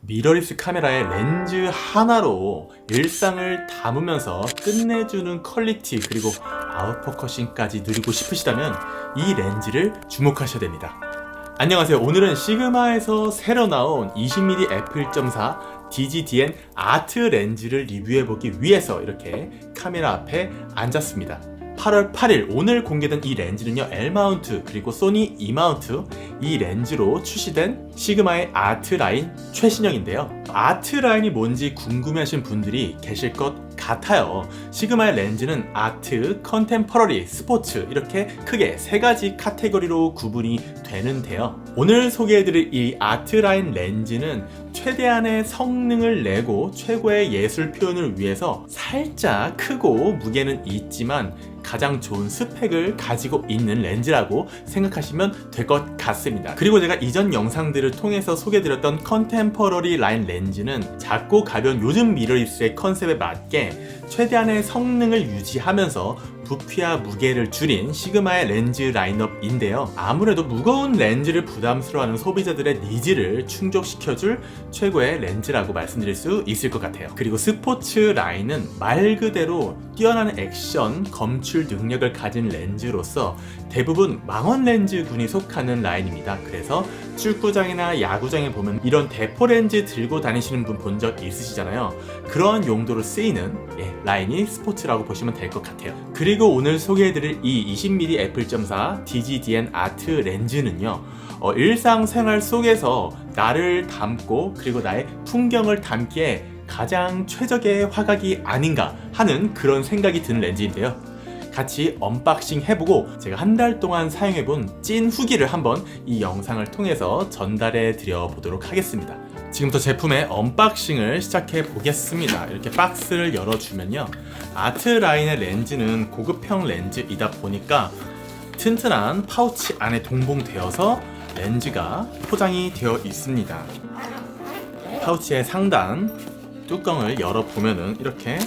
미러리스 카메라의 렌즈 하나로 일상을 담으면서 끝내주는 퀄리티 그리고 아웃포커싱까지 누리고 싶으시다면 이 렌즈를 주목하셔야 됩니다. 안녕하세요. 오늘은 시그마에서 새로 나온 20mm f1.4 DGDN 아트 렌즈를 리뷰해보기 위해서 이렇게 카메라 앞에 앉았습니다. 8월 8일 오늘 공개된 이 렌즈는요, L마운트 그리고 소니 E마운트 이 렌즈로 출시된 시그마의 아트 라인 최신형인데요. 아트 라인이 뭔지 궁금해하신 분들이 계실 것 같아요. 시그마의 렌즈는 아트, 컨템퍼러리, 스포츠 이렇게 크게 세 가지 카테고리로 구분이 되는데요. 오늘 소개해드릴 이 아트 라인 렌즈는 최대한의 성능을 내고 최고의 예술 표현을 위해서 살짝 크고 무게는 있지만 가장 좋은 스펙을 가지고 있는 렌즈라고 생각하시면 될 것 같습니다. 그리고 제가 이전 영상들을 통해서 소개드렸던 컨템퍼러리 라인 렌즈는 작고 가벼운 요즘 미러리스의 컨셉에 맞게 최대한의 성능을 유지하면서 부피와 무게를 줄인 시그마의 렌즈 라인업인데요. 아무래도 무거운 렌즈를 부담스러워하는 소비자들의 니즈를 충족시켜줄 최고의 렌즈라고 말씀드릴 수 있을 것 같아요. 그리고 스포츠 라인은 말 그대로 뛰어난 액션, 검출 능력을 가진 렌즈로서 대부분 망원 렌즈군이 속하는 라인입니다. 그래서 축구장이나 야구장에 보면 이런 대포 렌즈 들고 다니시는 분 본 적 있으시잖아요. 그런 용도로 쓰이는 라인이 스포츠라고 보시면 될 것 같아요. 그리고 오늘 소개해드릴 이 20mm f1.4 DGDN 아트 렌즈는요, 일상생활 속에서 나를 담고 그리고 나의 풍경을 담기에 가장 최적의 화각이 아닌가 하는 그런 생각이 드는 렌즈인데요. 같이 언박싱 해보고 제가 한 달 동안 사용해본 찐 후기를 한번 이 영상을 통해서 전달해 드려 보도록 하겠습니다. 지금부터 제품의 언박싱을 시작해 보겠습니다. 이렇게 박스를 열어주면요, 아트 라인의 렌즈는 고급형 렌즈이다 보니까 튼튼한 파우치 안에 동봉되어서 렌즈가 포장이 되어 있습니다. 파우치의 상단 뚜껑을 열어보면은 이렇게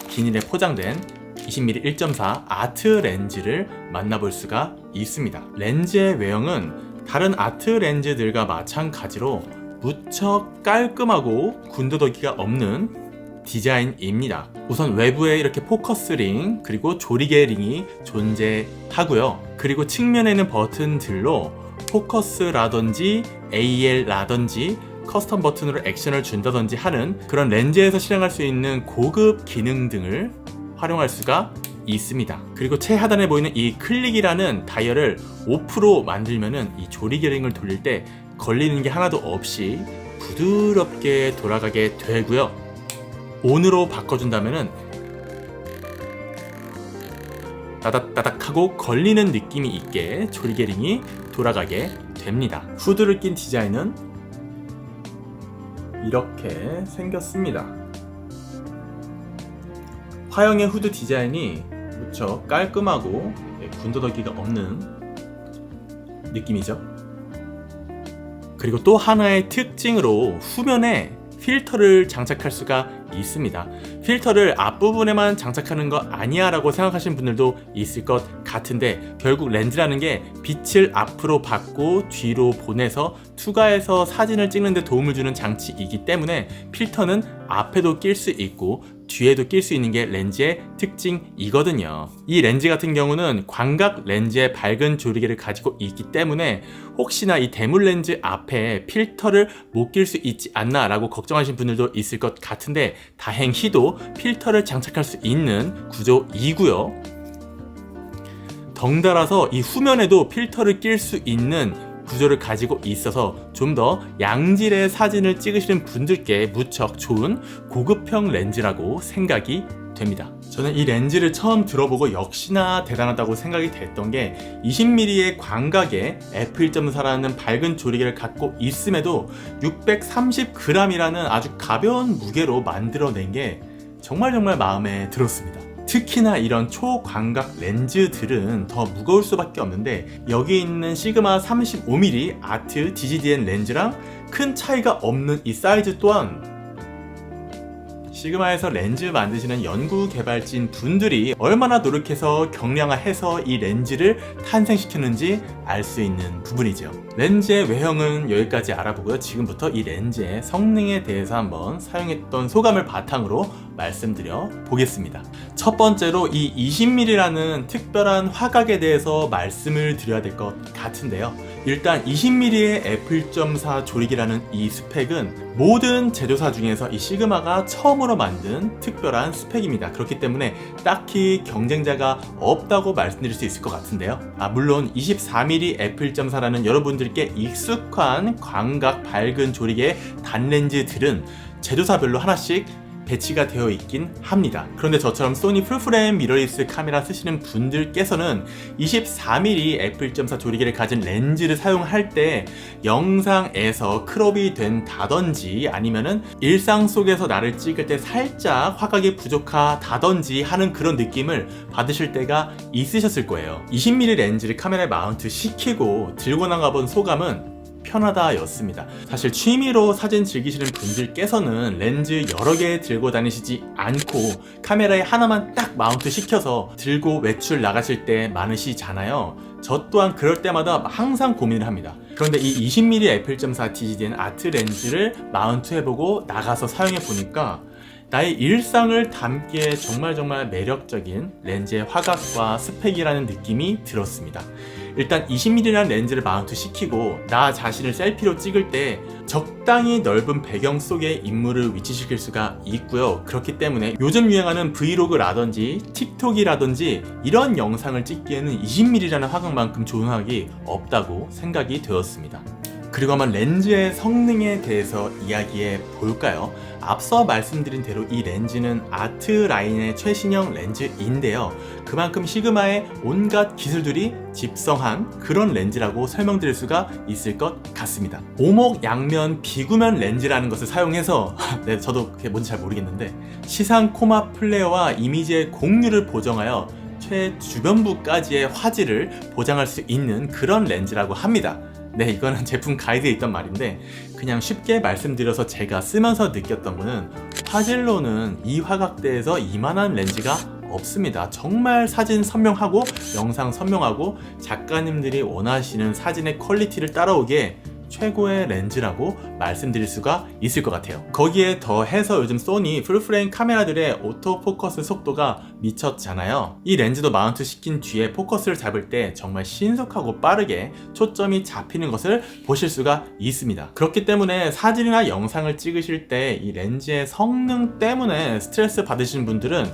비닐에 포장된 20mm 1.4 아트 렌즈를 만나볼 수가 있습니다. 렌즈의 외형은 다른 아트 렌즈들과 마찬가지로 무척 깔끔하고 군더더기가 없는 디자인입니다. 우선 외부에 이렇게 포커스 링 그리고 조리개 링이 존재하고요. 그리고 측면에는 버튼들로 포커스라든지 AL라든지 커스텀 버튼으로 액션을 준다든지 하는 그런 렌즈에서 실행할 수 있는 고급 기능 등을 활용할 수가 있습니다. 그리고 최하단에 보이는 이 클릭이라는 다이얼을 오프로 만들면은 이 조리개 링을 돌릴 때 걸리는 게 하나도 없이 부드럽게 돌아가게 되고요. 온으로 바꿔준다면은 따닥따닥 하고 걸리는 느낌이 있게 조리개 링이 돌아가게 됩니다. 후드를 낀 디자인은 이렇게 생겼습니다. 화형의 후드 디자인이 무척 깔끔하고 군더더기가 없는 느낌이죠. 그리고 또 하나의 특징으로 후면에 필터를 장착할 수가 있습니다. 필터를 앞부분에만 장착하는 거 아니야 라고 생각하시는 분들도 있을 것 같은데, 결국 렌즈라는 게 빛을 앞으로 받고 뒤로 보내서 투과해서 사진을 찍는 데 도움을 주는 장치이기 때문에 필터는 앞에도 낄 수 있고 뒤에도 낄 수 있는 게 렌즈의 특징이거든요. 이 렌즈 같은 경우는 광각 렌즈의 밝은 조리개를 가지고 있기 때문에 혹시나 이 대물 렌즈 앞에 필터를 못 낄 수 있지 않나 라고 걱정하시는 분들도 있을 것 같은데, 다행히도 필터를 장착할 수 있는 구조이고요. 덩달아서 이 후면에도 필터를 낄 수 있는 구조를 가지고 있어서 좀 더 양질의 사진을 찍으시는 분들께 무척 좋은 고급형 렌즈라고 생각이 됩니다. 저는 이 렌즈를 처음 들어보고 역시나 대단하다고 생각이 됐던 게 20mm의 광각에 f1.4라는 밝은 조리개를 갖고 있음에도 630g이라는 아주 가벼운 무게로 만들어낸 게 정말 마음에 들었습니다. 특히나 이런 초광각 렌즈들은 더 무거울 수밖에 없는데, 여기 있는 시그마 35mm 아트 DGDN 렌즈랑 큰 차이가 없는 이 사이즈 또한 시그마에서 렌즈 만드시는 연구 개발진 분들이 얼마나 노력해서 경량화해서 이 렌즈를 탄생시켰는지 알 수 있는 부분이죠. 렌즈의 외형은 여기까지 알아보고요. 지금부터 이 렌즈의 성능에 대해서 한번 사용했던 소감을 바탕으로 말씀드려 보겠습니다. 첫 번째로 이 20mm라는 특별한 화각에 대해서 말씀을 드려야 될 것 같은데요. 일단 20mm의 f1.4 조리기라는 이 스펙은 모든 제조사 중에서 이 시그마가 처음으로 만든 특별한 스펙입니다. 그렇기 때문에 딱히 경쟁자가 없다고 말씀드릴 수 있을 것 같은데요. 물론 24mm f1.4라는 여러분들께 익숙한 광각 밝은 조리개의 단렌즈들은 제조사별로 하나씩 배치가 되어 있긴 합니다. 그런데 저처럼 소니 풀프레임 미러리스 카메라 쓰시는 분들께서는 24mm f1.4 조리개를 가진 렌즈를 사용할 때 영상에서 크롭이 된다든지 아니면은 일상 속에서 나를 찍을 때 살짝 화각이 부족하다든지 하는 그런 느낌을 받으실 때가 있으셨을 거예요. 20mm 렌즈를 카메라에 마운트 시키고 들고 나가본 소감은 편하다 였습니다. 사실 취미로 사진 즐기시는 분들께서는 렌즈 여러 개 들고 다니시지 않고 카메라에 하나만 딱 마운트 시켜서 들고 외출 나가실 때 많으시잖아요. 저 또한 그럴 때마다 항상 고민을 합니다. 그런데 이 20mm f1.4 TGDN 아트 렌즈를 마운트해보고 나가서 사용해보니까 나의 일상을 담기에 정말 매력적인 렌즈의 화각과 스펙이라는 느낌이 들었습니다. 일단 20mm라는 렌즈를 마운트 시키고 나 자신을 셀피로 찍을 때 적당히 넓은 배경 속에 인물을 위치시킬 수가 있고요. 그렇기 때문에 요즘 유행하는 브이로그라든지 틱톡이라든지 이런 영상을 찍기에는 20mm라는 화각만큼 좋은 화각이 없다고 생각이 되었습니다. 그리고 한번 렌즈의 성능에 대해서 이야기해 볼까요? 앞서 말씀드린 대로 이 렌즈는 아트 라인의 최신형 렌즈인데요. 그만큼 시그마의 온갖 기술들이 집성한 그런 렌즈라고 설명드릴 수가 있을 것 같습니다. 오목양면 비구면 렌즈라는 것을 사용해서 네, 저도 그게 뭔지 잘 모르겠는데 시상 코마 플레어와 이미지의 공유를 보정하여 최주변부까지의 화질을 보장할 수 있는 그런 렌즈라고 합니다. 네, 이거는 제품 가이드에 있던 말인데 그냥 쉽게 말씀드려서 제가 쓰면서 느꼈던 거는 화질로는 이 화각대에서 이만한 렌즈가 없습니다. 정말 사진 선명하고 영상 선명하고 작가님들이 원하시는 사진의 퀄리티를 따라오게 최고의 렌즈라고 말씀드릴 수가 있을 것 같아요. 거기에 더해서 요즘 소니 풀프레임 카메라들의 오토포커스 속도가 미쳤잖아요. 이 렌즈도 마운트 시킨 뒤에 포커스를 잡을 때 정말 신속하고 빠르게 초점이 잡히는 것을 보실 수가 있습니다. 그렇기 때문에 사진이나 영상을 찍으실 때 이 렌즈의 성능 때문에 스트레스 받으시는 분들은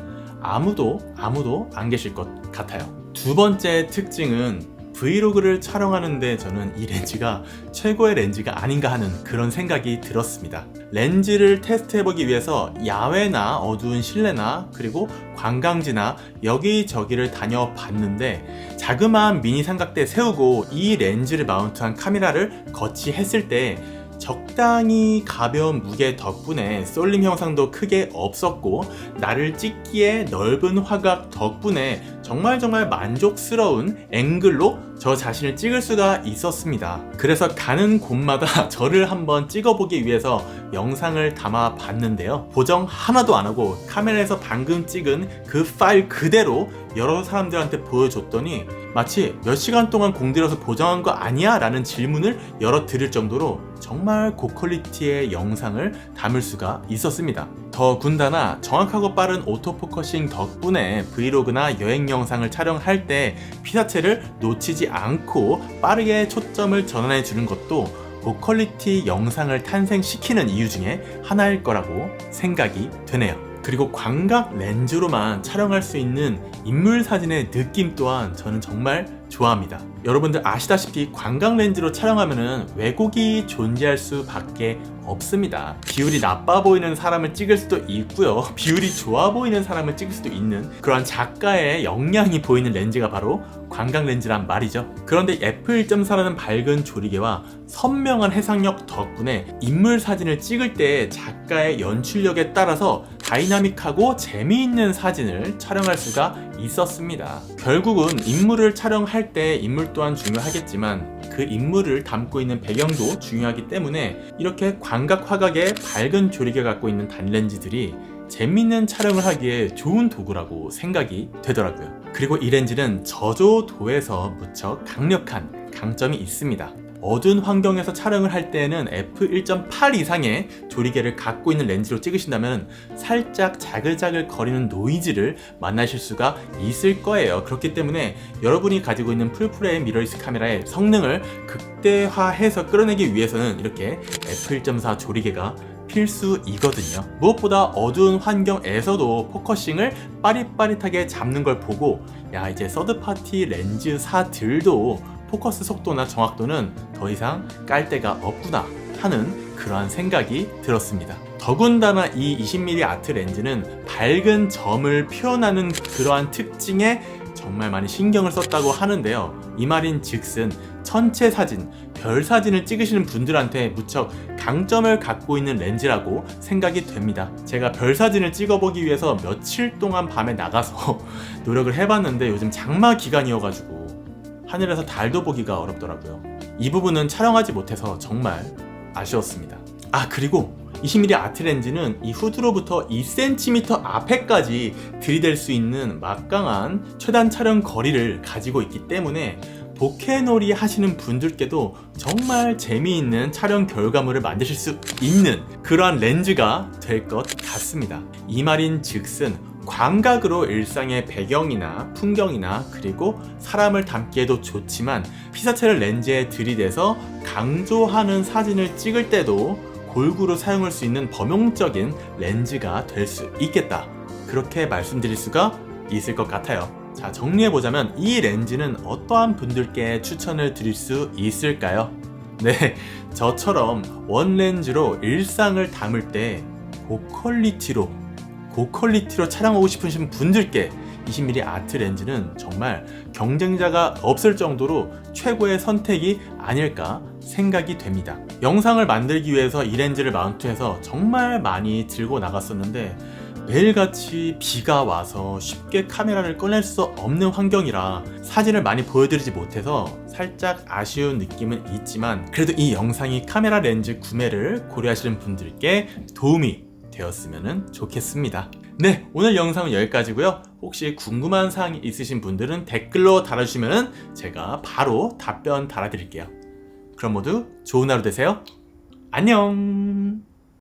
아무도 안 계실 것 같아요. 두 번째 특징은 브이로그를 촬영하는데 저는 이 렌즈가 최고의 렌즈가 아닌가 하는 그런 생각이 들었습니다. 렌즈를 테스트해보기 위해서 야외나 어두운 실내나 그리고 관광지나 여기저기를 다녀봤는데 자그마한 미니 삼각대 세우고 이 렌즈를 마운트한 카메라를 거치했을 때 적당히 가벼운 무게 덕분에 쏠림 형상도 크게 없었고 나를 찍기에 넓은 화각 덕분에 정말 만족스러운 앵글로 저 자신을 찍을 수가 있었습니다. 그래서 가는 곳마다 저를 한번 찍어보기 위해서 영상을 담아 봤는데요. 보정 하나도 안 하고 카메라에서 방금 찍은 그 파일 그대로 여러 사람들한테 보여줬더니 마치 몇 시간 동안 공들여서 보정한 거 아니야? 라는 질문을 열어 드릴 정도로 정말 고퀄리티의 영상을 담을 수가 있었습니다. 더군다나 정확하고 빠른 오토포커싱 덕분에 브이로그나 여행 영상을 촬영할 때 피사체를 놓치지 않고 빠르게 초점을 전환해 주는 것도 고퀄리티 영상을 탄생시키는 이유 중에 하나일 거라고 생각이 되네요. 그리고 광각 렌즈로만 촬영할 수 있는 인물 사진의 느낌 또한 저는 정말 좋아합니다. 여러분들 아시다시피 광각 렌즈로 촬영하면은 왜곡이 존재할 수밖에 없습니다. 비율이 나빠 보이는 사람을 찍을 수도 있고요. 비율이 좋아 보이는 사람을 찍을 수도 있는 그러한 작가의 역량이 보이는 렌즈가 바로 광각 렌즈란 말이죠. 그런데 f1.4라는 밝은 조리개와 선명한 해상력 덕분에 인물 사진을 찍을 때 작가의 연출력에 따라서 다이나믹하고 재미있는 사진을 촬영할 수가 있었습니다. 결국은 인물을 촬영할 때 인물 또한 중요하겠지만 그 인물을 담고 있는 배경도 중요하기 때문에 이렇게 광각 화각의 밝은 조리개가 갖고 있는 단렌즈들이 재밌는 촬영을 하기에 좋은 도구라고 생각이 되더라고요. 그리고 이 렌즈는 저조도에서 무척 강력한 강점이 있습니다. 어두운 환경에서 촬영을 할 때에는 f1.8 이상의 조리개를 갖고 있는 렌즈로 찍으신다면 살짝 자글자글 거리는 노이즈를 만나실 수가 있을 거예요. 그렇기 때문에 여러분이 가지고 있는 풀프레임 미러리스 카메라의 성능을 극대화해서 끌어내기 위해서는 이렇게 f1.4 조리개가 필수이거든요. 무엇보다 어두운 환경에서도 포커싱을 빠릿빠릿하게 잡는 걸 보고 야, 이제 서드파티 렌즈사들도 포커스 속도나 정확도는 더 이상 깔 데가 없구나 하는 그러한 생각이 들었습니다. 더군다나 이 20mm 아트 렌즈는 밝은 점을 표현하는 그러한 특징에 정말 많이 신경을 썼다고 하는데요. 이 말인 즉슨 천체 사진, 별 사진을 찍으시는 분들한테 무척 강점을 갖고 있는 렌즈라고 생각이 됩니다. 제가 별 사진을 찍어보기 위해서 며칠 동안 밤에 나가서 노력을 해봤는데 요즘 장마 기간이어가지고 하늘에서 달도 보기가 어렵더라고요. 이 부분은 촬영하지 못해서 정말 아쉬웠습니다. 아, 그리고 20mm 아트 렌즈는 이 후드로부터 2cm 앞에까지 들이댈 수 있는 막강한 최단 촬영 거리를 가지고 있기 때문에 보케놀이 하시는 분들께도 정말 재미있는 촬영 결과물을 만드실 수 있는 그러한 렌즈가 될 것 같습니다. 이 말인 즉슨 광각으로 일상의 배경이나 풍경이나 그리고 사람을 담기에도 좋지만 피사체를 렌즈에 들이대서 강조하는 사진을 찍을 때도 골고루 사용할 수 있는 범용적인 렌즈가 될 수 있겠다, 그렇게 말씀드릴 수가 있을 것 같아요. 자, 정리해보자면 이 렌즈는 어떠한 분들께 추천을 드릴 수 있을까요? 네, 저처럼 원렌즈로 일상을 담을 때 고퀄리티로 촬영하고 싶으신 분들께 20mm 아트 렌즈는 정말 경쟁자가 없을 정도로 최고의 선택이 아닐까 생각이 됩니다. 영상을 만들기 위해서 이 렌즈를 마운트해서 정말 많이 들고 나갔었는데 매일같이 비가 와서 쉽게 카메라를 꺼낼 수 없는 환경이라 사진을 많이 보여드리지 못해서 살짝 아쉬운 느낌은 있지만 그래도 이 영상이 카메라 렌즈 구매를 고려하시는 분들께 도움이 되었으면 좋겠습니다. 네, 오늘 영상은 여기까지고요. 혹시 궁금한 사항이 있으신 분들은 댓글로 달아주시면 제가 바로 답변 달아드릴게요. 그럼 모두 좋은 하루 되세요. 안녕.